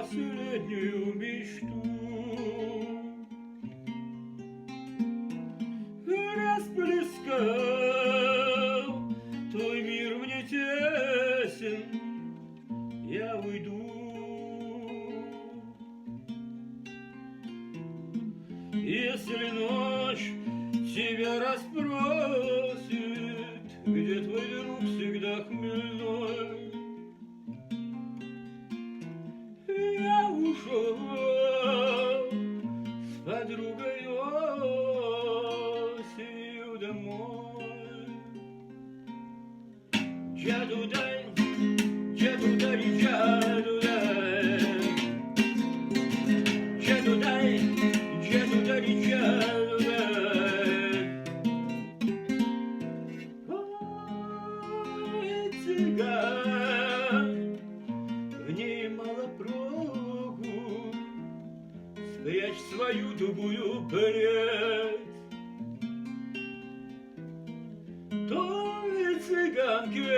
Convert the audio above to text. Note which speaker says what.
Speaker 1: последнюю мечту. Расплескал твой мир мне тесен, я уйду. Если ночь тебя расспросит, где твой друг всегда хмельной, я ушел с подругой осенью домой. Джаду-дай, джаду-дай, джаду-дай, джаду-дай, джаду-дай, джаду-дай. Ой, цыган, в ней мало проку, спрячь свою тугую прядь. Той цыганке